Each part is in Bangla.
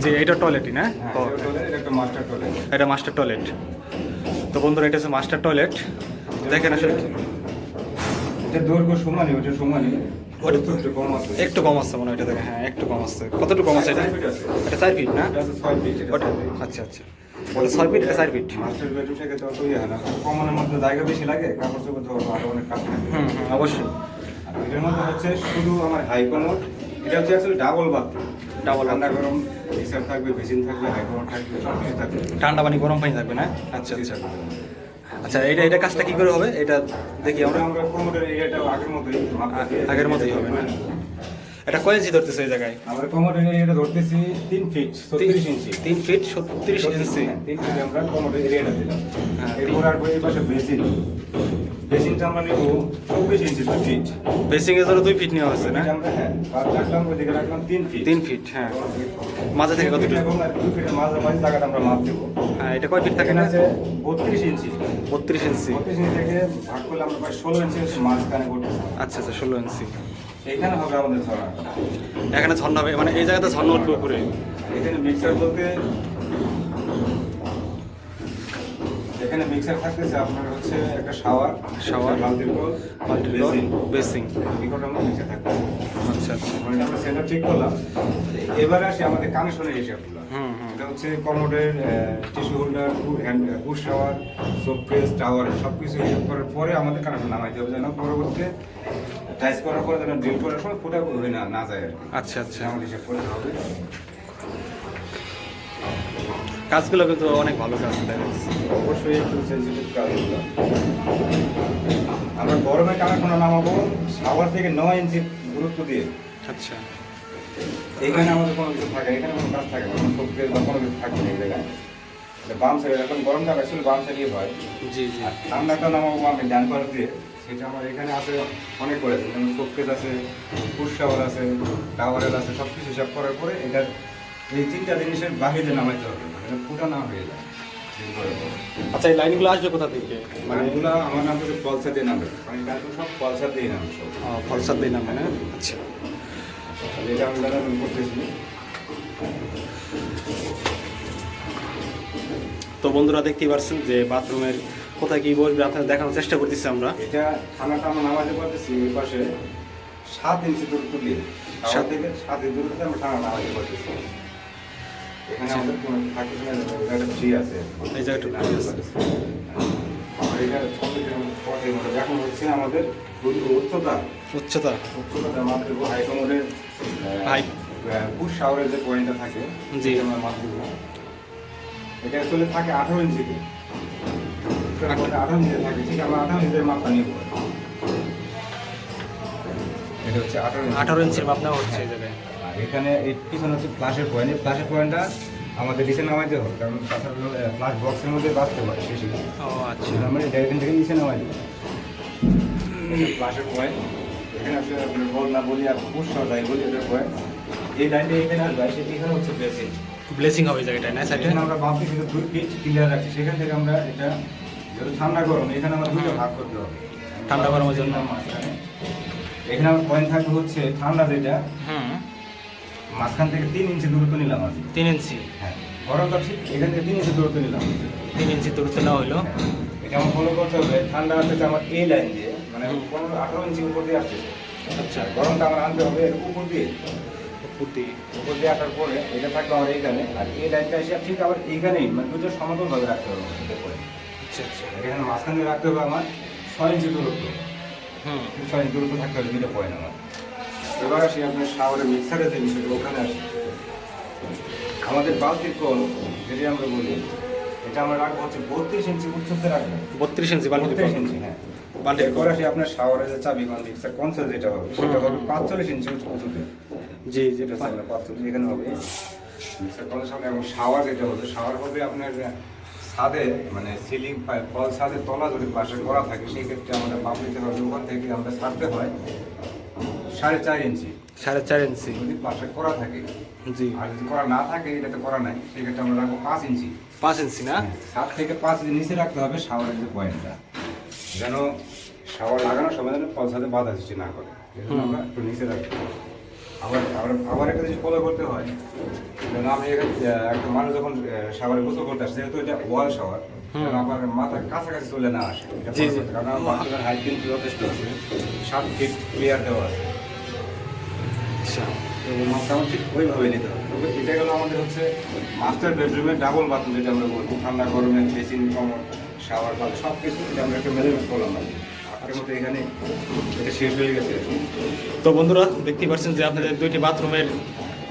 জি, এটা টয়লেটই না? হ্যাঁ, এটা টয়লেট, এটা একটা মাস্টার টয়লেট। এটা মাস্টার টয়লেট। তো বন্ধুরা, এটা হচ্ছে মাস্টার টয়লেট। দেখেন আসলে এটা দৈর্ঘ্য সমানই, ওটা সমানই। ওটা তো একটু কম আছে। একটু কম আসছে মনে হয়, এটা দেখেন। হ্যাঁ, একটু কম আসছে। কতটুকু কম আছে এটা? 4 ফিট আছে। এটা 4 ফিট না? এটা আছে 6 ফিট, এটা ওটা 4 ফিট। আচ্ছা আচ্ছা, ওটা 6 ফিট, এটা 4 ফিট। মাস্টার বেডরুম সেক্ষেত্রে অত ইয়ে হয় না, কমনের মধ্যে জায়গা বেশি লাগে, কাপড় চোপড় ধোয়া আরো অনেক কাজ থাকে। অবশ্যই। আর এটার মধ্যে হচ্ছে শুধু আমার হাই কমোড, এটা হচ্ছে অ্যাকচুয়ালি ডাবল বাথরুম। Double ঠান্ডা গরম হিসাব থাকবে, বেসিন থাকবে, হাই কমোড থাকবে, সব কিছু থাকবে। ঠান্ডা পানি গরম পানি থাকবে না? আচ্ছা আচ্ছা আচ্ছা, এটা কাজটা কি করে হবে এটা দেখি আমরা। আমরা কমোডের এরিয়াটা আগের মতোই মাপটা দিয়ে আগের মতোই হবে না? এটা কয় ইঞ্চি ধরতেছে এই জায়গায়? আমরা কমোডের এরিয়াটা ধরতেছি 3 ফিট 36 ইঞ্চি। 3 ফিট 36 ইঞ্চি। 3 ফিট আমরা কমোডের এরিয়াটা দিলাম। হ্যাঁ, এরপর আর এই পাশে বেসিন, বেসিনটা আমরা নেব 24 ইঞ্চি 2 ফিট। বেসিং এর জন্য 2 ফিট নেওয়া হচ্ছে না? এটা আমরা হ্যাঁ পাঁচ রাখলাম, ওইদিকে রাখলাম 3 ফিট। 3 ফিট, হ্যাঁ। মাঝে থেকে কতটুকু? 2 ফিটের মাঝামাঝি জায়গাটা আমরা মাপ দেবো। হ্যাঁ, এটা কয় ফিট থাকে এখানে না? আছে 32 ইঞ্চি। 32 ইঞ্চি। 32 ইঞ্চি থেকে ভাগ করলে আমরা প্রায় 16 ইঞ্চি হচ্ছে মাঝখানে করতেছি। আচ্ছা আচ্ছা, 16 ইঞ্চি। এখানে হবে আমাদের ঝর্ণা। এখানে ঝর্ণা হবে, মানে এই জায়গাতে ঝর্ণা উঠবে উপরে? এখানে মিক্সার বলতে এখানে মিক্সার থাকতেছে আপনার হচ্ছে একটা শাওয়ার, বালতির কল, বেসিন, বেসিং। এই কটার মধ্যে মিক্সার থাকতেছে। আচ্ছা আচ্ছা। মানে আমরা সেন্টার ঠিক করলাম। এবারে আসি আমাদের কানেকশনের হিসাবগুলো। এটা হচ্ছে কমোডের tissue holder, push shower, showcase, tower সব কিছু হিসাব করার পরে আমাদের কানেকশন নামাইতে হবে, যেন পরবর্তীতে টাইস করার পরে যেন ড্রিল করার সময় ফুটা হয়ে না যায় আর কি। আচ্ছা আচ্ছা, আমাদের হিসাব করতে হবে। কাজগুলো কিন্তু অনেক ভালো কাজ দেখা যাচ্ছে। অবশ্যই একটু সেন্সিটিভ কাজগুলো। আমরা গরমে কানেকশন নামাবো শাওয়ার থেকে 9 ইঞ্চি গুরুত্ব দিয়ে। আচ্ছা, এখানে আমাদের কোনো কিছু থাকে, এখানে কোনো কাজ থাকে না, কোনো শোকেস বা কোনো কিছু থাকে না এই জায়গায়। বাম সাইডে এখন গরমটা অ্যাকচুয়ালি বাম সাইডে হয়। জি জি। আর ঠান্ডাটা নামাবো আমি ডান পাশ দিয়ে, সেটা আমার এখানে আছে অনেক করেছে, যেমন শোকেস আছে, পুশ শাওয়ার আছে, টাওয়ারের আছে, সব কিছু হিসাব করার পরে এটা এই 3টা জিনিসের বাহিরে নামাইতে হবে, মানে ফুটা না হয়ে যায়। আচ্ছা, এই লাইনগুলো আসবে কোথা থেকে? মানে এগুলো আমার নাম হচ্ছে পলসা দিয়ে নামবে, মানে এটা সব পলসা দিয়ে নামবে সব। ফলসার দিন মানে? আচ্ছা। তাহলে এটা আমি দাদা করতেছি। তো বন্ধুরা, দেখতেই পাচ্ছেন যে বাথরুমের কোথায় কি বসবে আপনাদের দেখানোর চেষ্টা করতেছি আমরা। এটা থানাটা আমরা নামাতে পারতেছি এই পাশে 7 ইঞ্চি দূরত্ব দিয়ে, 7 থেকে 7 ইঞ্চি দূরত্বে আমরা থানা নামাতে পারতেছি। এখানে আমাদের কোনো থাকতেছে না, এটা ফ্রি আছে, এই জায়গাটা free আছে। আর এটা 6 মিটার পথে মানে এখন হচ্ছে আমাদের উচ্চতা উচ্চতা উচ্চতা মাপ দেবো হাই কমোডের হাই পুশ শাওয়ারের যে পয়েন্টটা থাকে জি। সেটা আমরা মাপ দেবো। এটা অ্যাকচুয়ালি থাকে 18 ইঞ্চিতে, 18 ইঞ্চিতে থাকে, ঠিক আমরা 18 ইঞ্চির মাপটা নিব। এটা হচ্ছে 18 ইঞ্চির মাপ নেওয়া হচ্ছে এই জায়গায়। আর এখানে এই পিছনে হচ্ছে ফ্লাশের পয়েন্ট, এই ফ্লাশের পয়েন্টটা আমাদের নিচে নামাইতে হবে, কারণ ফ্লাশ বক্সের মধ্যে বাঁচতে পারে শেষে। ও আচ্ছা। আমরা এটা এখান থেকে নিচে নামাই দেবো ফ্লাশের পয়েন্ট। এখানে আসলে আপনার বল না বলি আর পুশ যাই বলি এটার পয়েন্ট। এই লাইনটা এখানে আসবে, সেটা এখানে হচ্ছে বেসিন। ব্লেসিং হবে এই জায়গাটায় না সাইডে? এখানে আমরা বামে কিন্তু 2 ফিট ক্লিয়ার রাখছি, সেখান থেকে আমরা এটা যেহেতু ঠান্ডা গরম এখানে আমরা দুটো ভাগ করতে হবে ঠান্ডা গরমের জন্য। মাঝখানে এখানে আমার পয়েন্ট থাকবে হচ্ছে ঠান্ডা যেটা মাঝখান থেকে 3 ইঞ্চি দূরত্ব নিলাম আমি। 3 ইঞ্চি? হ্যাঁ, গরমটা ঠিক এখান থেকে 3 ইঞ্চি দূরত্ব নিলাম। 3 ইঞ্চি দূরত্ব নেওয়া হলো। এটা আমার ফলো করতে হবে, ঠান্ডা আসছে আমার এই লাইন দিয়ে, মানে 15-18 ইঞ্চি উপর দিয়ে আসছে। আচ্ছা, গরমটা আমার আনতে হবে এর উপর দিয়ে, ফুটি। উপর দিয়ে আসার পরে এটা থাকবে আমার এইখানে, আর এই লাইনটা এসে ঠিক আবার এইখানেই, মানে দুটো সমতলভাবে রাখতে হবে আমাকে এটা করে। আচ্ছা আচ্ছা। এখানে মাঝখানে রাখতে হবে আমার 6 ইঞ্চি দূরত্ব। 6 ইঞ্চি দূরত্ব থাকতে হবে দুটো পয়েন্ট আমার। এবার আসি আপনার শাওয়ারের মিক্সারের যে বিষয়টা, ওখানে আসি। আমাদের বালতির কল যদি আমরা বলি, এটা আমরা রাখবো হচ্ছে 32 ইঞ্চি উচ্চতে রাখবো। 32 ইঞ্চি বালতি? 32 ইঞ্চি, হ্যাঁ। বালতির এরপর আসি আপনার শাওয়ারের যে চাবি বা মিক্সার কনসোল যেটা হবে, সেটা হবে 45 ইঞ্চি উঁচুতে। জি জি। যেটা হচ্ছে 45 এখানে হবে মিক্সার কনসোল। এবং শাওয়ার যেটা হবে, শাওয়ার হবে আপনার ছাদে, মানে সিলিং ফল ছাদের তলা যদি পাশে করা থাকে, সেই ক্ষেত্রে আমাদের মাপ নিতে হবে, ওখান থেকে আমরা ছাড়তে হয় 4.5 ইঞ্চি। 4.5 ইঞ্চি যদি পাশে করা থাকে। জি। আর যদি করা না থাকে, এটা তো করা নাই, সেক্ষেত্রে আমরা রাখবো 5 ইঞ্চি। 5 ইঞ্চি না? 7 থেকে 5 ইঞ্চি নিচে রাখতে হবে শাওয়ারের যে পয়েন্টটা, যেন শাওয়ার লাগানোর সময় যেন ফল ছাদে বাধা সৃষ্টি না করে, এজন্য আমরা একটু নিচে রাখবো। আবার একটা জিনিস ফলো করতে হয়, যেন আমি একটা মানুষ যখন শাওয়ারে গোসল করতে আসে, যেহেতু এটা ওয়াল শাওয়ার, যেন আমার মাথার কাছাকাছি চলে না আসে, এটা জি, follow জি। করতে হয়। কারণ আমার বাথরুমের হাইট কিন্তু যথেষ্ট আছে, 7 ফিট ক্লিয়ার দেওয়া আছে, আচ্ছা তো মাপটা আমার ঠিক ওইভাবে নিতে হবে। তবে এটা গেলো আমাদের হচ্ছে মাস্টার বেডরুমের ডাবল বাথরুম, যেটা আমরা বলবো ঠান্ডা গরমে বেসিন কমর শাওয়ার বাথ সব কিছু এটা আমরা একটা মেজারমেন্ট করলাম আর কি। আজকের মতো এখানে এটা শেষ হয়ে গেছে। তো বন্ধুরা দেখতেই পাচ্ছেন যে আপনাদের দুইটি বাথরুমের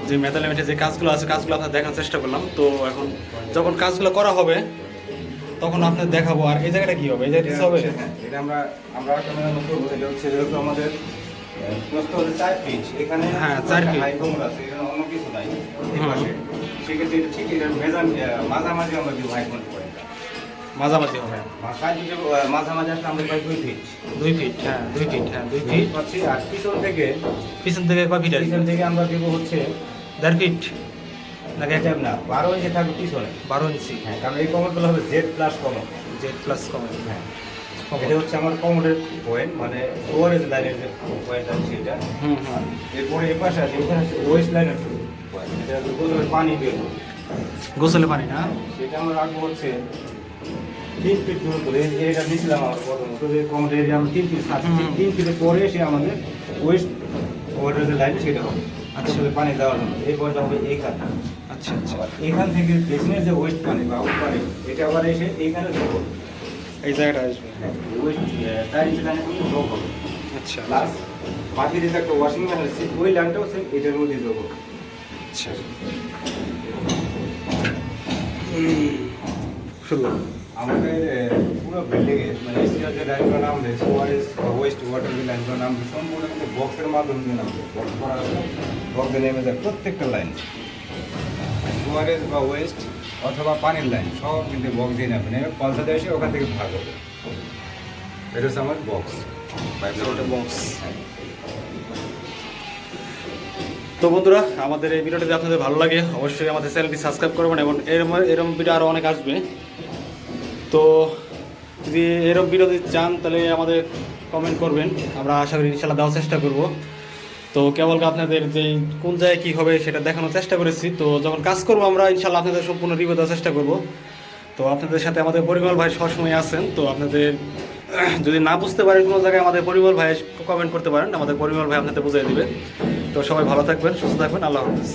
যে মেটালেমেটের যে কাজগুলো আছে কাজগুলো আপনার দেখার চেষ্টা করলাম। তো এখন যখন কাজগুলো করা হবে তখন আপনাদের দেখাবো। আর এই জায়গাটা কি হবে, এই জায়গাটা এটা কিছু হবে? হচ্ছে, হ্যাঁ, এটা আমরা একটা মেরামত করবো। এটা হচ্ছে যেহেতু আমাদের প্রস্থ হচ্ছে 4 ফিট, এখানে হ্যাঁ, 4 ফিট। হাই কমর আছে, এখানে অন্য কিছু নাই এই পাশে। সেক্ষেত্রে এটা ঠিক এটা মাঝামাঝি আমরা দিব হাই কমর করে। মাঝামাঝি হবে। মাঝামাঝি আসলে আমরা পাই 2 ফিট। 2 ফিট, হ্যাঁ 2 ফিট, হ্যাঁ 2 ফিট ফিট। পাচ্ছি। আর পিছন থেকে কয় ফিট আছে? আমরা দিব হচ্ছে 1.5 ফিট নাকি এটা না 12 ইঞ্চি থাকবে পিছনে। 12 ইঞ্চি? হ্যাঁ, কারণ এই কমরগুলো হবে Z+ কমর। জেড প্লাস কমে। হ্যাঁ, এটা হচ্ছে আমার কমোডের পয়েন্ট, মানে সোয়ারেজ লাইনের যে পয়েন্ট আছে সেটা। হুম। এরপরে এই পাশে আছে, এখানে হচ্ছে ওয়েস্ট লাইনের পয়েন্ট, এটা হচ্ছে গোসলের পানি বের হবে। গোসলে পানি না? সেটা আমরা রাখবো হচ্ছে 3 ফিট দূরত্ব। এটা নিয়েছিলাম আমার প্রথমত যে কমোডের এরিয়া আমরা 3 ফিট থাকছি, 3 ফিটের পরে এসে আমাদের ওয়েস্ট ওয়াটার যে লাইন সেটা হবে আসলে পানি দেওয়ার জন্য। এই পয়েন্টটা হবে এইখানে। আচ্ছা আচ্ছা। আবার এখান থেকে বেসিনের যে ওয়েস্ট পানি বা আউট পানি, এটা আবার এসে এইখানে যোগ হবে। এই জায়গাটা আসবে। ওয়েস্ট 4 ইঞ্চি লাইনে কিন্তু যোগ হবে। আচ্ছা প্লাস বাকি যে একটা ওয়াশিং মেশিন আছে ওই লাইনটাও সেম এটার মধ্যে দেবো। আচ্ছা। শুনলাম। আমাদের পুরো বিল্ডিং এ মানে এসিআর যে লাইনগুলো নামবে, সোয়ারেজ বা ওয়েস্ট ওয়াটার যে লাইনগুলো নামবে, সম্পূর্ণ কিন্তু বক্সের মাধ্যমে দিয়ে নামবে। বক্স করা আছে, বক্সে নেমে যায় প্রত্যেকটা লাইন। সোয়ারেজ বা ওয়েস্ট অথবা পানির লাইন সব কিন্তু বক্স দিয়ে নামবে, নেমে পঞ্চায়েত এসে ওখান থেকে ভাগ হবে। এটা হচ্ছে আমার বক্স, এটা বক্স। তো বন্ধুরা, আমাদের এই ভিডিওটি যদি আপনাদের ভালো লাগে অবশ্যই আমাদের চ্যানেলটি সাবস্ক্রাইব করবেন এবং এরকম ভিডিও আরও অনেক আসবে। তো যদি এরকম ভিডিও যদি চান তাহলে আমাদের কমেন্ট করবেন, আমরা আশা করি ইনশাল্লাহ দেওয়ার চেষ্টা করব। তো কেবল আপনাদের যে কোন জায়গায় কী হবে সেটা দেখানোর চেষ্টা করেছি। তো যখন কাজ করবো আমরা ইনশাল্লাহ আপনাদের সম্পূর্ণ রিভিউ দেওয়ার চেষ্টা করব। তো আপনাদের সাথে আমাদের পরিমল ভাই সবসময় আছেন। তো আপনাদের যদি না বুঝতে পারেন কোনো জায়গায় আমাদের পরিমল ভাই কমেন্ট করতে পারেন, আমাদের পরিমল ভাই আপনাদের বুঝিয়ে দিবে। তো সবাই ভালো থাকবেন, সুস্থ থাকবেন, আল্লাহ হাফেজ।